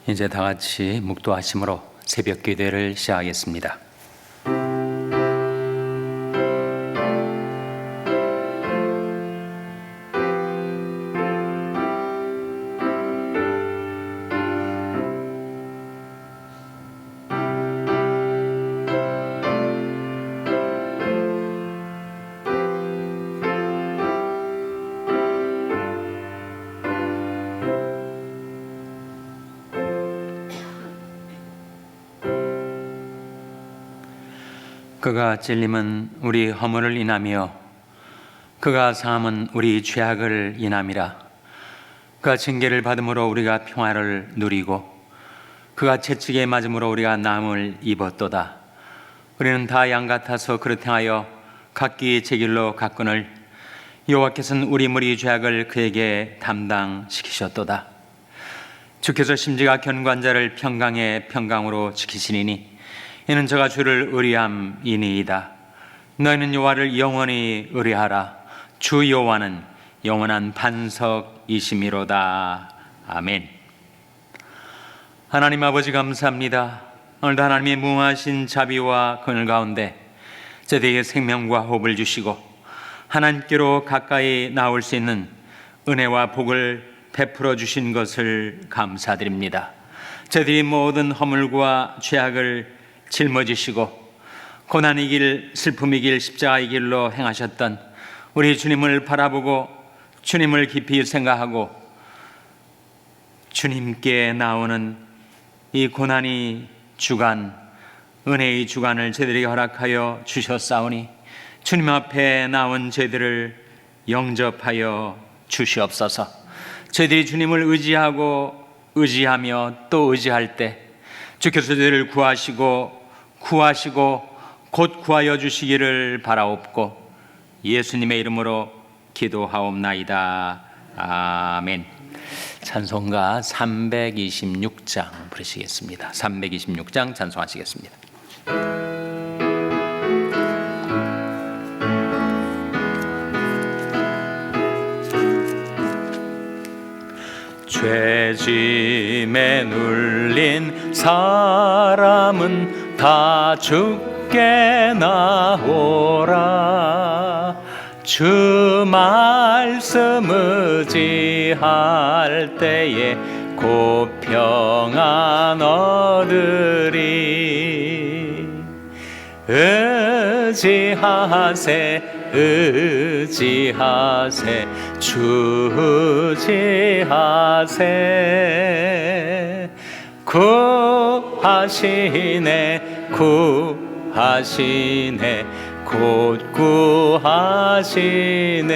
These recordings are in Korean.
이제 다 같이 묵도하심으로 새벽 기도를 시작하겠습니다. 그가 찔림은 우리 허물을 인하며 그가 상함은 우리 죄악을 인함이라. 그가 징계를 받음으로 우리가 평화를 누리고 그가 채찍에 맞음으로 우리가 나음을 입었도다. 우리는 다 양 같아서 그릇 행하여 각기 제 길로 갔거늘 여호와께서는 우리 무리 죄악을 그에게 담당시키셨도다. 주께서 심지가 견고한 자를 평강의 평강으로 지키시리니 이는 저가 주를 의리함이니이다. 너희는 여호와를 영원히 의리하라. 주 여호와는 영원한 반석이시미로다. 아멘. 하나님 아버지 감사합니다. 오늘도 하나님의 무한하신 자비와 긍휼 가운데 저희에게 생명과 호흡을 주시고 하나님께로 가까이 나올 수 있는 은혜와 복을 베풀어 주신 것을 감사드립니다. 저희들이 모든 허물과 죄악을 짊어지시고 고난의 길, 슬픔의 길, 십자가의 길로 행하셨던 우리 주님을 바라보고 주님을 깊이 생각하고 주님께 나오는 이 고난의 주간, 은혜의 주간을 저희들에게 허락하여 주셨사오니 주님 앞에 나온 저희들을 영접하여 주시옵소서. 저희들이 주님을 의지하며 또 의지할 때 주께서 저희를 구하시고 곧 구하여 주시기를 바라옵고 예수님의 이름으로 기도하옵나이다. 아멘. 찬송가 326장 부르시겠습니다. 326장 찬송하시겠습니다. 죄짐에 눌린 사람은 다 주께 나오라. 주 말씀 의지할 때에 곧 평안 얻으리. 의지하세 주 의지하세. 구하시네 곧 구하시네.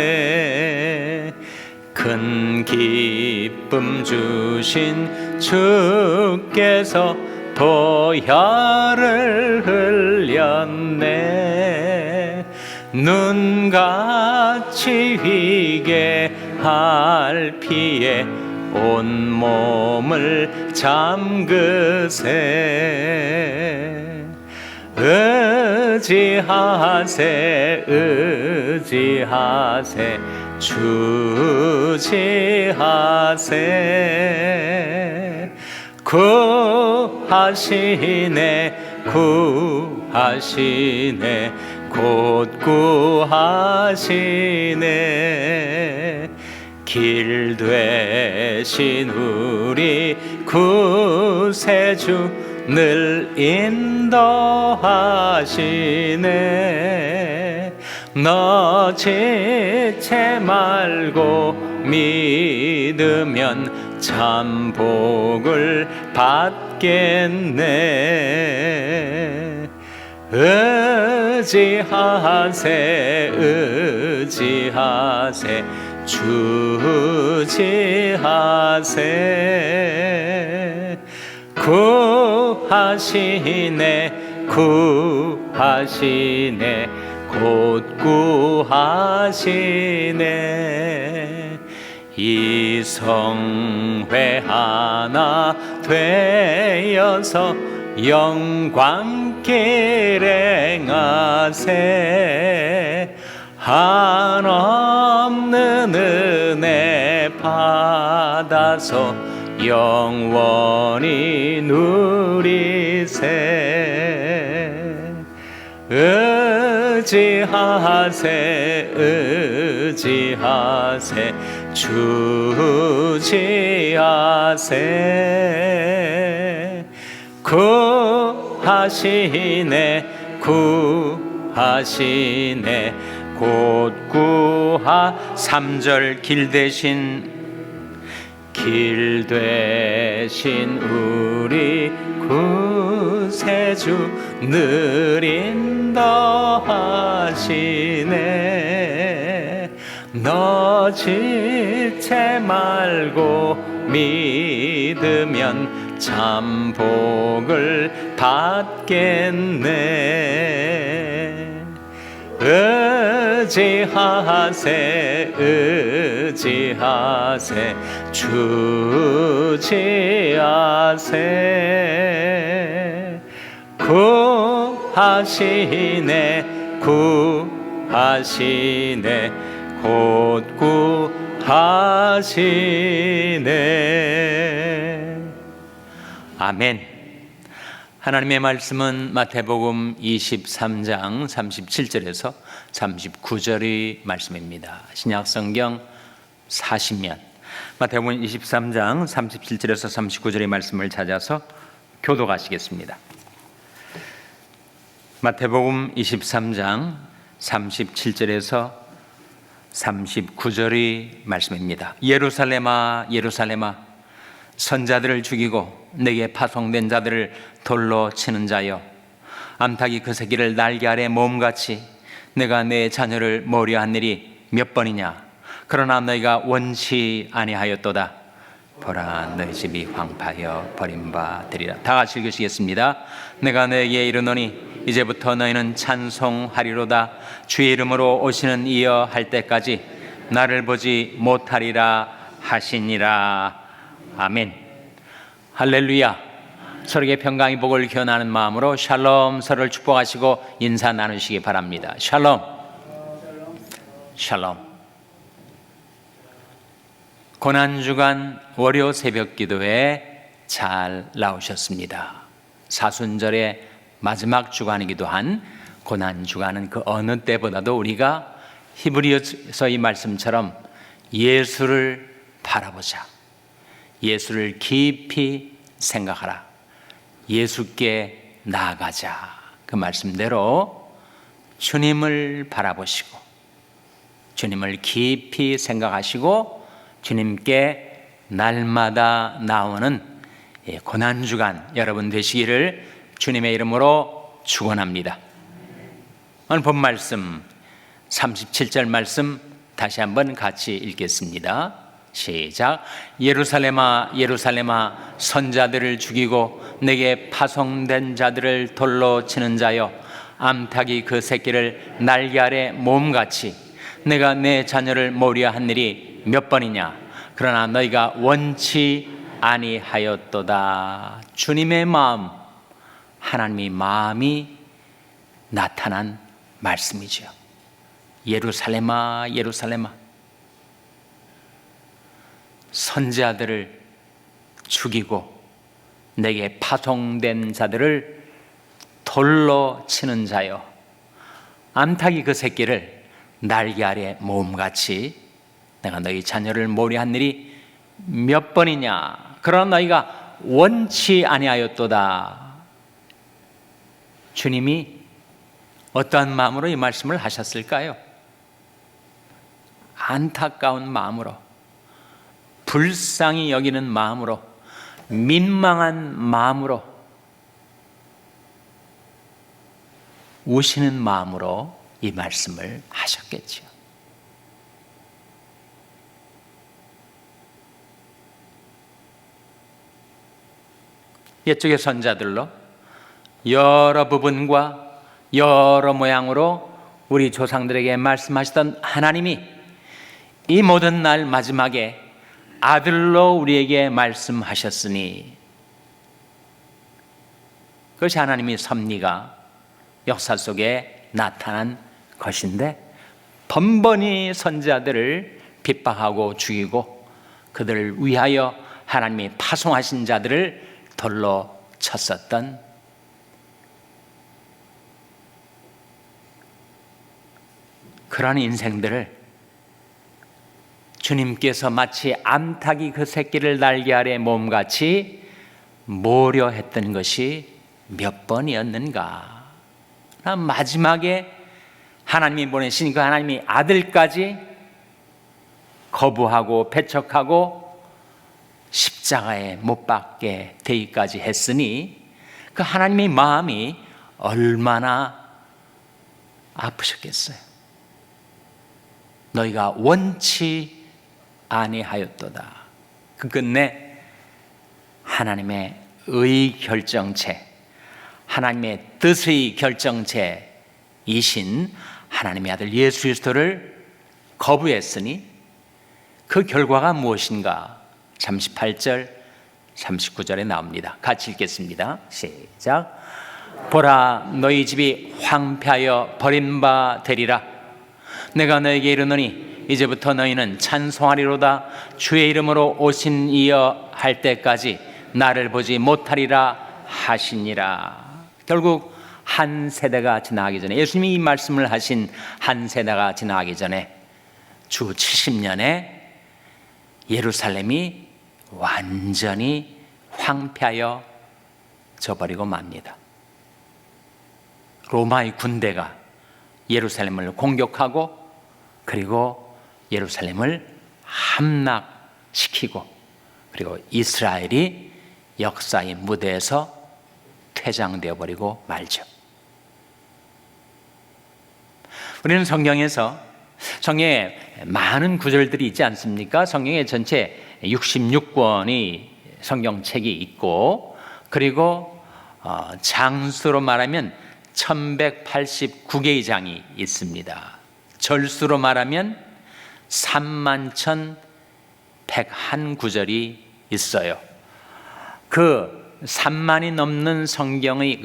큰 기쁨 주신 주께서 도야를 흘렸네. 눈같이 휘게 할 피에 온몸을 잠그세. 의지하세 주 의지하세. 구하시네 곧 구하시네. 길 되신 우리 구세주 늘 인도하시네. 너 지체 말고 믿으면 참 복을 받겠네. 의지하세 주 의지하세. 구하시네 곧 구하시네. 이성회 하나 되어서 영광길 행하세. 한없는 은혜 받아서 영원히 누리세. 의지하세 의지하세 주지하세. 구하시네 구하시네 곧 구하. 3절 길 대신 우리 구세주 느린다 하시네. 너 지체 말고 믿으면 참 복을 받겠네. 의지하세 의지하세 주지하세. 구하시네 구하시네 곧 구하시네. 아멘. 하나님의 말씀은 마태복음 23장 37절에서 39절의 말씀입니다. 신약성경 40면 마태복음 23장 37절에서 39절의 말씀을 찾아서 교독하시겠습니다. 마태복음 23장 37절에서 39절의 말씀입니다. 예루살렘아 예루살렘아 선자들을 죽이고 내게 파송된 자들을 돌로 치는 자여, 암탉이 그 새끼를 날개 아래 모음같이 내가 내 자녀를 모려한 일이 몇 번이냐. 그러나 너희가 원치 아니하였도다. 보라 너희 집이 황폐하여 버림받으리라. 다 같이 읽으시겠습니다. 내가 너에게 이르노니 이제부터 너희는 찬송하리로다. 주의 이름으로 오시는 이여 할 때까지 나를 보지 못하리라 하시니라. 아멘. 할렐루야. 서로에게 평강의 복을 기원하는 마음으로 샬롬, 서로를 축복하시고 인사 나누시기 바랍니다. 샬롬. 샬롬. 고난주간 월요 새벽 기도에 잘 나오셨습니다. 사순절의 마지막 주간이기도 한 고난주간은 그 어느 때보다도 우리가 히브리서의 말씀처럼 예수를 바라보자. 예수를 깊이 생각하라. 예수께 나아가자. 그 말씀대로 주님을 바라보시고 주님을 깊이 생각하시고 주님께 날마다 나오는 고난주간 여러분 되시기를 주님의 이름으로 축원합니다. 오늘 본 말씀 37절 말씀 다시 한번 같이 읽겠습니다. 시작. 예루살렘아 예루살렘아 선자들을 죽이고 내게 파송된 자들을 돌로 치는 자여, 암탉이 그 새끼를 날개 아래 모음같이 내가 내 자녀를 모리야 한 일이 몇 번이냐. 그러나 너희가 원치 아니하였도다. 주님의 마음, 하나님의 마음이 나타난 말씀이죠. 예루살렘아 예루살렘아 선지자들을 죽이고 내게 파송된 자들을 돌로 치는 자여, 암탉이 그 새끼를 날개 아래 모음같이 내가 너희 자녀를 모리한 일이 몇 번이냐. 그러나 너희가 원치 아니하였도다. 주님이 어떠한 마음으로 이 말씀을 하셨을까요? 안타까운 마음으로, 불쌍히 여기는 마음으로, 민망한 마음으로, 우시는 마음으로 이 말씀을 하셨겠죠. 옛적의 선자들로 여러 부분과 여러 모양으로 우리 조상들에게 말씀하시던 하나님이 이 모든 날 마지막에 아들로 우리에게 말씀하셨으니, 그것이 하나님의 섭리가 역사 속에 나타난 것인데, 번번이 선지자들을 핍박하고 죽이고 그들을 위하여 하나님이 파송하신 자들을 돌로 쳤었던 그런 인생들을 주님께서 마치 암탉이 그 새끼를 날개 아래 몸같이 모려 했던 것이 몇 번이었는가. 마지막에 하나님이 보내신 그 하나님의 아들까지 거부하고 배척하고 십자가에 못 박게 되기까지 했으니 그 하나님의 마음이 얼마나 아프셨겠어요. 너희가 원치 아니하였도다. 그 끝내 하나님의 의결정체, 하나님의 뜻의 결정체이신 하나님의 아들 예수 그리스도를 거부했으니 그 결과가 무엇인가? 38절, 39절에 나옵니다. 같이 읽겠습니다. 시작. 보라, 너희 집이 황폐하여 버린 바 되리라. 내가 너에게 이르노니 이제부터 너희는 찬송하리로다. 주의 이름으로 오신 이여 할 때까지 나를 보지 못하리라 하시니라. 결국 한 세대가 지나가기 전에, 예수님이 이 말씀을 하신 한 세대가 지나가기 전에 주 70년에 예루살렘이 완전히 황폐하여 져버리고 맙니다. 로마의 군대가 예루살렘을 공격하고 그리고 예루살렘을 함락시키고 그리고 이스라엘이 역사의 무대에서 퇴장되어 버리고 말죠. 우리는 성경에 많은 구절들이 있지 않습니까? 성경에 전체 66권의 성경책이 있고 그리고 장수로 말하면 1189개의 장이 있습니다. 절수로 말하면 31,101구절이 있어요. 그 3만이 넘는 성경의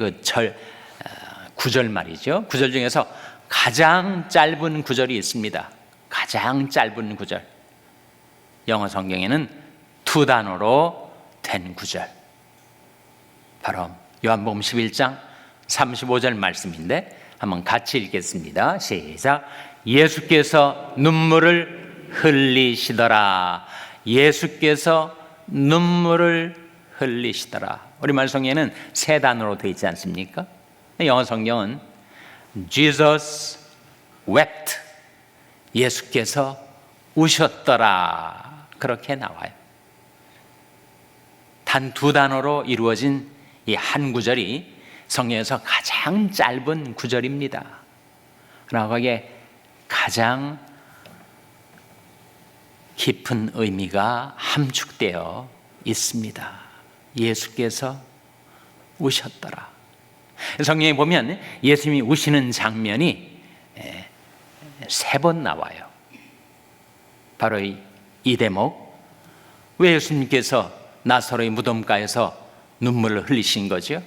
구절 말이죠. 구절 중에서 가장 짧은 구절이 있습니다. 가장 짧은 구절. 영어 성경에는 2단어로 된 구절. 바로 요한복음 11장 35절 말씀인데 한번 같이 읽겠습니다. 시작. 예수께서 눈물을 흘리시더라. 예수께서 눈물을 흘리시더라. 우리말 성경에는 세 단어로 되어 있지 않습니까? 영어 성경은 Jesus wept. 예수께서 우셨더라. 그렇게 나와요. 단 2단어로 이루어진 이 한 구절이 성경에서 가장 짧은 구절입니다. 그러나 거기에 가장 깊은 의미가 함축되어 있습니다. 예수께서 우셨더라. 성경에 보면 예수님이 우시는 장면이 3번 나와요. 바로 이 대목, 왜 예수님께서 나사로의 무덤가에서 눈물을 흘리신 거죠?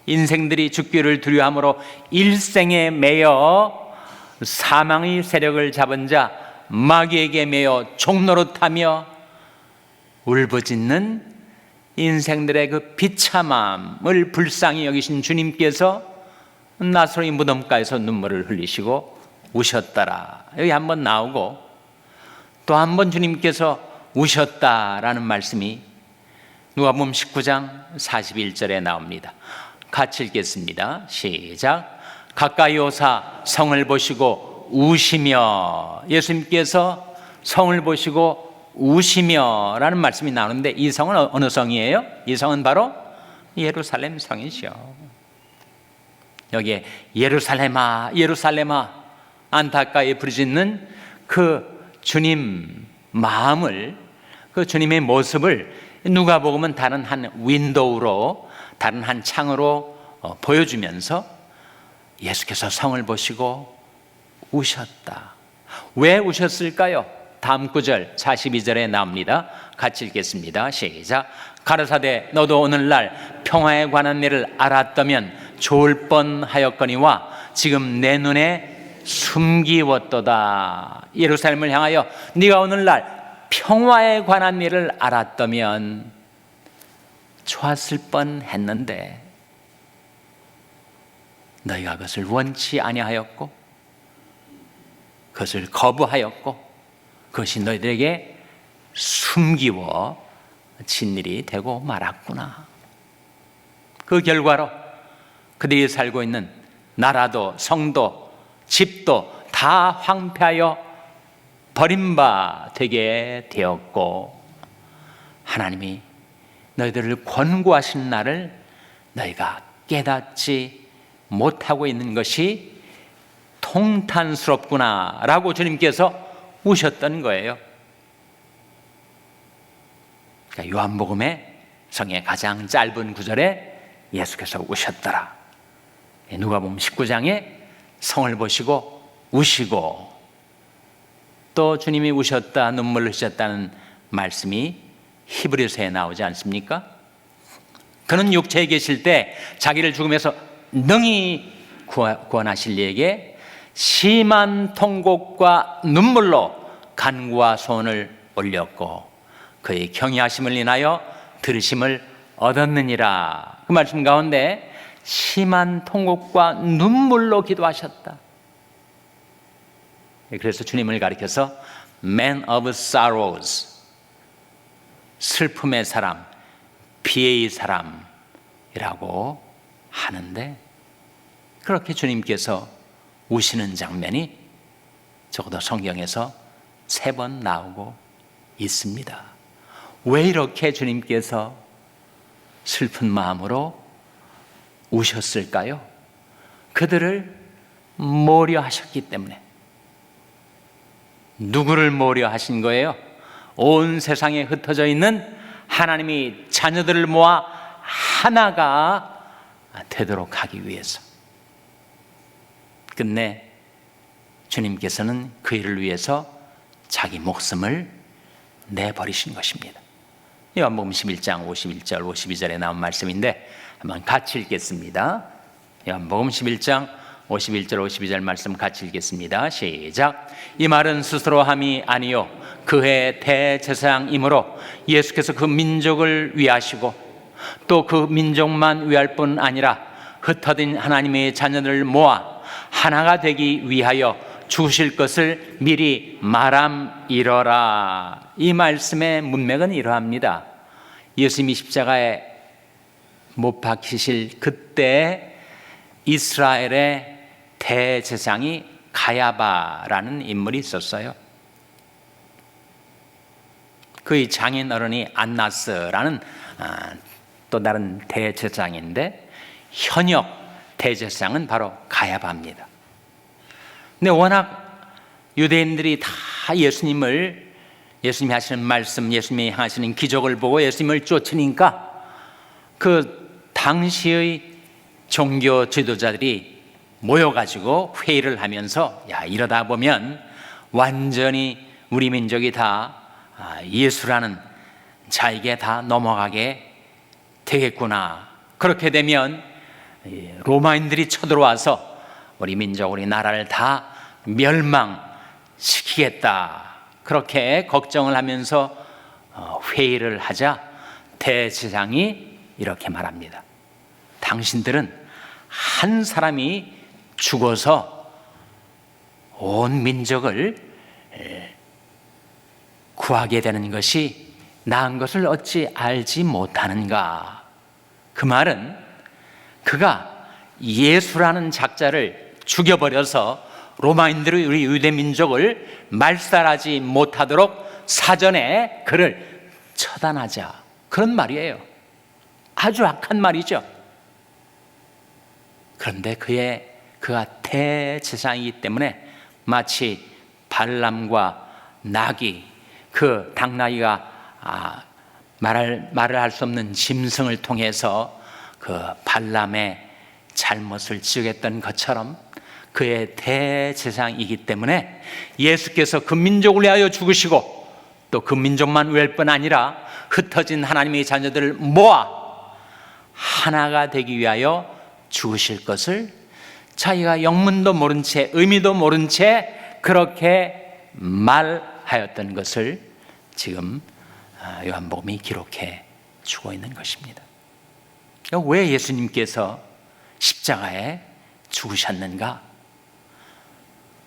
인생들이 죽기를 두려워함으로 일생에 매여 사망의 세력을 잡은 자 마귀에게 매여 종노릇하며 울부짖는 인생들의 그 비참함을 불쌍히 여기신 주님께서 나사로의 무덤가에서 눈물을 흘리시고 우셨더라. 여기 한번 나오고 또 한 번 주님께서 우셨다라는 말씀이 누가복음 19장 41절에 나옵니다. 같이 읽겠습니다. 시작. 가까이 오사 성을 보시고 우시며, 예수님께서 성을 보시고 우시며 라는 말씀이 나오는데 이 성은 어느 성이에요? 이 성은 바로 예루살렘 성이죠. 여기에 예루살렘아 예루살렘아 안타까이 부르짖는 그 주님 마음을, 그 주님의 모습을 누가복음은 다른 한 윈도우로, 다른 한 창으로 보여주면서 예수께서 성을 보시고 우셨다. 왜 우셨을까요? 다음 구절 42절에 나옵니다. 같이 읽겠습니다. 시작. 가라사대 너도 오늘날 평화에 관한 일을 알았다면 좋을 뻔하였거니와 지금 내 눈에 숨기웠도다. 예루살렘을 향하여 네가 오늘날 평화에 관한 일을 알았다면 좋았을 뻔했는데 너희가 그것을 원치 아니하였고 그것을 거부하였고 그것이 너희들에게 숨기워진 일이 되고 말았구나. 그 결과로 그들이 살고 있는 나라도 성도 집도 다 황폐하여 버림받게 되었고 하나님이 너희들을 권고하신 날을 너희가 깨닫지 못하고 있는 것이 통탄스럽구나 라고 주님께서 우셨던 거예요. 그러니까 요한복음의 성의 가장 짧은 구절에 예수께서 우셨더라. 누가복음 19장에 성을 보시고 우시고 또 주님이 우셨다 눈물을 흘리셨다는 말씀이 히브리서에 나오지 않습니까? 그는 육체에 계실 때 자기를 죽음에서 능히 구원하실 이에게 심한 통곡과 눈물로 간구와 소원을 올렸고 그의 경외하심을 인하여 들으심을 얻었느니라. 그 말씀 가운데 심한 통곡과 눈물로 기도하셨다. 그래서 주님을 가리켜서 Man of Sorrows, 슬픔의 사람, 비애의 사람이라고 하는데 그렇게 주님께서 우시는 장면이 적어도 성경에서 3번 나오고 있습니다. 왜 이렇게 주님께서 슬픈 마음으로 우셨을까요? 그들을 모려 하셨기 때문에. 누구를 모려 하신 거예요? 온 세상에 흩어져 있는 하나님이 자녀들을 모아 하나가 되도록 하기 위해서. 끝내 주님께서는 그 일을 위해서 자기 목숨을 내버리신 것입니다. 요한복음 11장 51절 52절에 나온 말씀인데 한번 같이 읽겠습니다. 요한복음 11장 51절 52절 말씀 같이 읽겠습니다. 시작. 이 말은 스스로 함이 아니요 그의 대제사장이므로 예수께서 그 민족을 위하시고 또 그 민족만 위할 뿐 아니라 흩어진 하나님의 자녀들을 모아 하나가 되기 위하여 죽으실 것을 미리 말함이러라. 이 말씀의 문맥은 이러합니다. 예수님이 십자가에 못 박히실 그때 이스라엘의 대제사장이 가야바라는 인물이 있었어요. 그의 장인 어른이 안나스라는 또 다른 대제사장인데 현역 대제사장은 바로 가야바입니다. 근데 워낙 유대인들이 다 예수님이 하시는 말씀, 예수님이 하시는 기적을 보고 예수님을 쫓으니까 그 당시의 종교 지도자들이 모여가지고 회의를 하면서 야 이러다 보면 완전히 우리 민족이 다 예수라는 자에게 다 넘어가게 되겠구나. 그렇게 되면 로마인들이 쳐들어와서 우리 민족, 우리 나라를 다 멸망시키겠다. 그렇게 걱정을 하면서 회의를 하자 대제사장이 이렇게 말합니다. 당신들은 한 사람이 죽어서 온 민족을 구하게 되는 것이 나은 것을 어찌 알지 못하는가. 그 말은 그가 예수라는 작자를 죽여버려서 로마인들이 우리 유대 민족을 말살하지 못하도록 사전에 그를 처단하자. 그런 말이에요. 아주 악한 말이죠. 그런데 그가 대제사장이기 때문에 마치 발람과 나귀, 그 당나귀가 말을 할 수 없는 짐승을 통해서 그 발람의 잘못을 지우겠던 것처럼 그의 대제사장이기 때문에 예수께서 그 민족을 위하여 죽으시고 또 그 민족만 위할 뿐 아니라 흩어진 하나님의 자녀들을 모아 하나가 되기 위하여 죽으실 것을 자기가 영문도 모른 채 의미도 모른 채 그렇게 말하였던 것을 지금 요한복음이 기록해 주고 있는 것입니다. 왜 예수님께서 십자가에 죽으셨는가?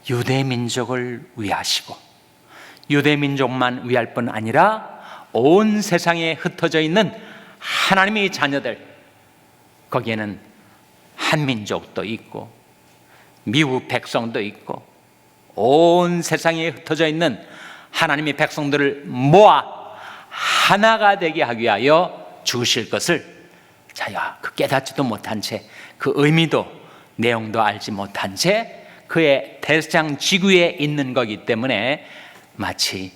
유대 민족을 위하시고 유대 민족만 위할 뿐 아니라 온 세상에 흩어져 있는 하나님의 자녀들, 거기에는 한민족도 있고 미국 백성도 있고 온 세상에 흩어져 있는 하나님의 백성들을 모아 하나가 되게 하기 위하여 죽으실 것을 자기가 깨닫지도 못한 채, 그 의미도 내용도 알지 못한 채 그의 대장 지구에 있는 거기 때문에 마치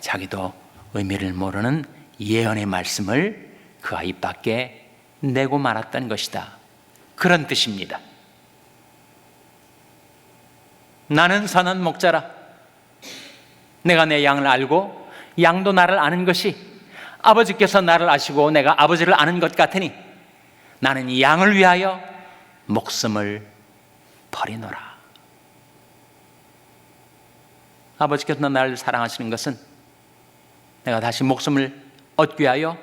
자기도 의미를 모르는 예언의 말씀을 그가 입 밖에 내고 말았던 것이다, 그런 뜻입니다. 나는 선한 목자라. 내가 내 양을 알고 양도 나를 아는 것이, 아버지께서 나를 아시고 내가 아버지를 아는 것 같으니 나는 이 양을 위하여 목숨을 버리노라. 아버지께서 나를 사랑하시는 것은 내가 다시 목숨을 얻기 위하여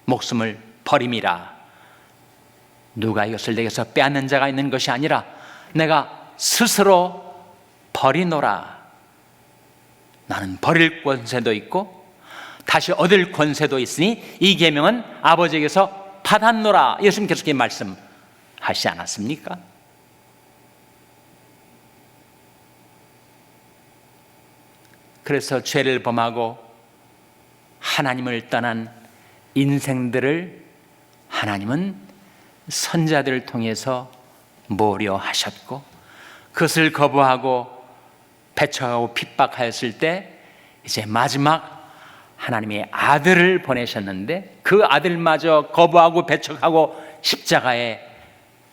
목숨을 버림이라. 누가 이것을 내게서 빼앗는 자가 있는 것이 아니라 내가 스스로 버리노라. 나는 버릴 권세도 있고 다시 얻을 권세도 있으니 이 계명은 아버지에게서 받았노라. 예수님께서 그렇게 말씀하시지 않았습니까? 그래서 죄를 범하고 하나님을 떠난 인생들을 하나님은 선자들을 통해서 모려하셨고, 그것을 거부하고 배척하고 핍박하였을 때 이제 마지막 하나님의 아들을 보내셨는데, 그 아들마저 거부하고 배척하고 십자가에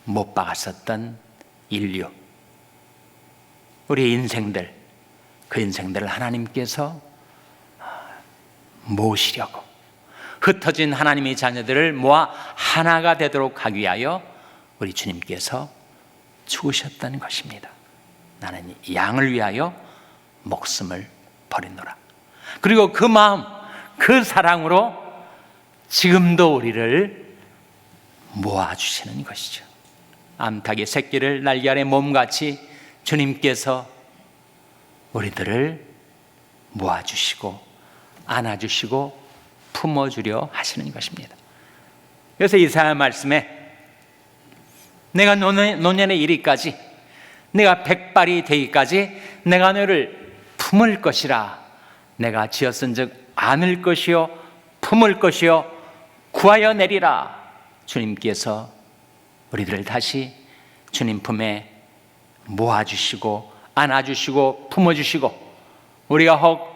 못 박았었던 인류, 우리 인생들, 그 인생들을 하나님께서 모시려고 흩어진 하나님의 자녀들을 모아 하나가 되도록 하기 위하여 우리 주님께서 죽으셨다는 것입니다. 나는 양을 위하여 목숨을 버리노라. 그리고 그 마음, 그 사랑으로 지금도 우리를 모아주시는 것이죠. 암탉이 새끼를 날개 아래 몸같이 주님께서 우리들을 모아주시고 안아주시고 품어주려 하시는 것입니다. 그래서 이사야 말씀에 내가 노년에 이르기까지, 내가 백발이 되기까지 내가 너를 품을 것이라. 내가 지었은즉 안을 것이요 품을 것이요 구하여 내리라. 주님께서 우리들을 다시 주님 품에 모아주시고 안아주시고 품어주시고, 우리가 혹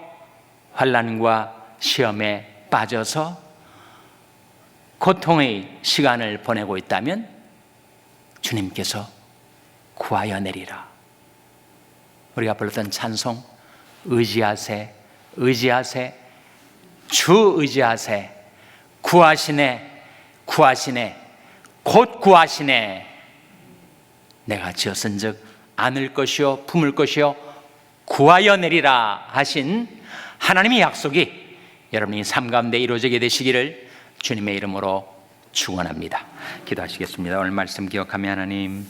환난과 시험에 빠져서 고통의 시간을 보내고 있다면 주님께서 구하여 내리라. 우리가 불렀던 찬송, 의지하세 의지하세 주 의지하세, 구하시네 구하시네 곧 구하시네. 내가 지었은즉 안을 것이요 품을 것이요 구하여 내리라 하신 하나님의 약속이 여러분의 삶 가운데 이루어지게 되시기를 주님의 이름으로 축원합니다. 기도하시겠습니다. 오늘 말씀 기억하며 하나님,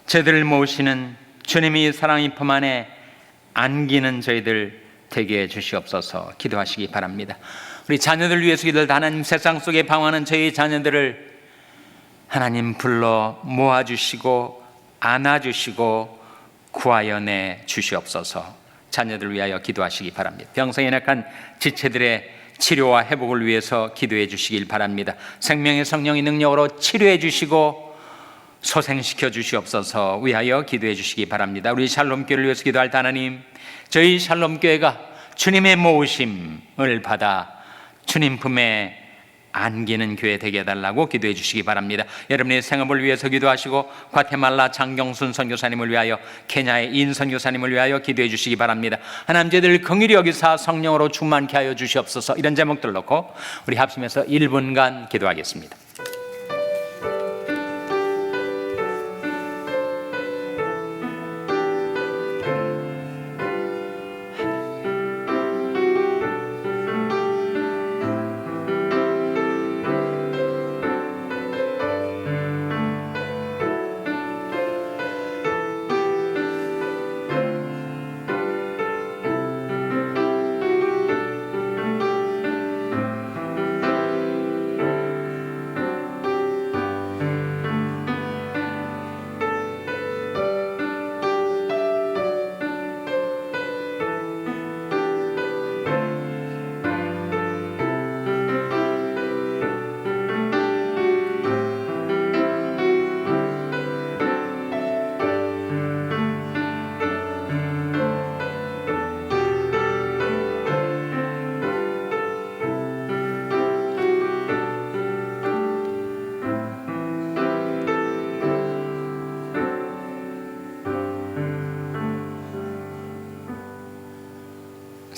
저희들을 모으시는 주님의 사랑의 품 안에 안기는 저희들 되게 해 주시옵소서. 기도하시기 바랍니다. 우리 자녀들 위해서 기도를 하나님, 세상 속에 방황하는 저희 자녀들을 하나님 불러 모아주시고 안아주시고 구하여 내 주시옵소서. 자녀들 위하여 기도하시기 바랍니다. 병성에 약한 지체들의 치료와 회복을 위해서 기도해 주시길 바랍니다. 생명의 성령의 능력으로 치료해 주시고 소생시켜 주시옵소서 위하여 기도해 주시기 바랍니다. 우리 샬롬교회를 위해서 기도할 하나님, 저희 샬롬교회가 주님의 모으심을 받아 주님 품에 안기는 교회 되게 해달라고 기도해 주시기 바랍니다. 여러분의 생업을 위해서 기도하시고 과테말라 장경순 선교사님을 위하여, 케냐의 인 선교사님을 위하여 기도해 주시기 바랍니다. 하나님, 저희들 긍휼히 여기사 성령으로 충만케 하여 주시옵소서. 이런 제목들 놓고 우리 합심해서 1분간 기도하겠습니다.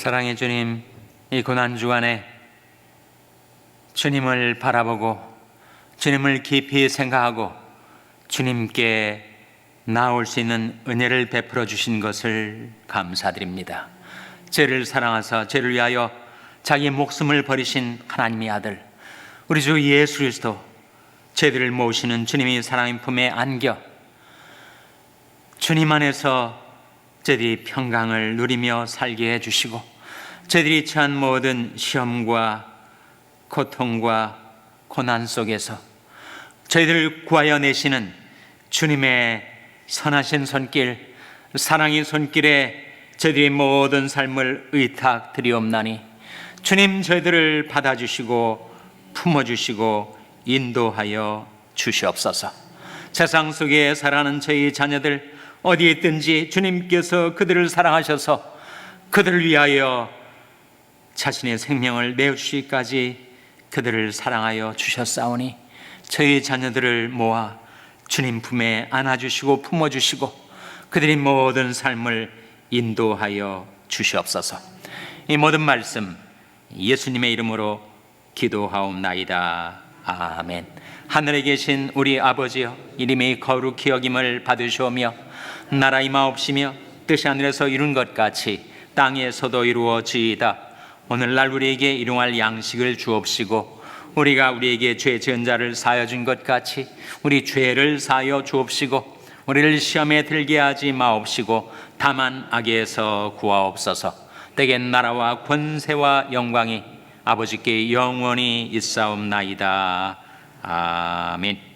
사랑의 주님, 이 고난 주간에 주님을 바라보고 주님을 깊이 생각하고 주님께 나올 수 있는 은혜를 베풀어 주신 것을 감사드립니다. 죄를 사랑하사 죄를 위하여 자기 목숨을 버리신 하나님의 아들 우리 주 예수 그리스도, 죄들을 모시는 주님이 사랑의 품에 안겨 주님 안에서 저희들이 평강을 누리며 살게 해주시고 저희들이 처한 모든 시험과 고통과 고난 속에서 저희들을 구하여 내시는 주님의 선하신 손길, 사랑의 손길에 저희들의 모든 삶을 의탁드리옵나니 주님, 저희들을 받아주시고 품어주시고 인도하여 주시옵소서. 세상 속에 살아가는 저희 자녀들 어디에 있든지 주님께서 그들을 사랑하셔서 그들을 위하여 자신의 생명을 내어주시기까지 그들을 사랑하여 주셨사오니 저희 자녀들을 모아 주님 품에 안아주시고 품어주시고 그들의 모든 삶을 인도하여 주시옵소서. 이 모든 말씀 예수님의 이름으로 기도하옵나이다. 아멘. 하늘에 계신 우리 아버지여, 이름이 거룩히 여김을 받으시오며 나라 임하옵시며 뜻이 하늘에서 이룬 것 같이 땅에서도 이루어지이다. 오늘날 우리에게 일용할 양식을 주옵시고 우리가 우리에게 죄 지은 자를 사하여 준 것 같이 우리 죄를 사하여 주옵시고 우리를 시험에 들게 하지 마옵시고 다만 악에서 구하옵소서. 때겐 나라와 권세와 영광이 아버지께 영원히 있사옵나이다. 아멘.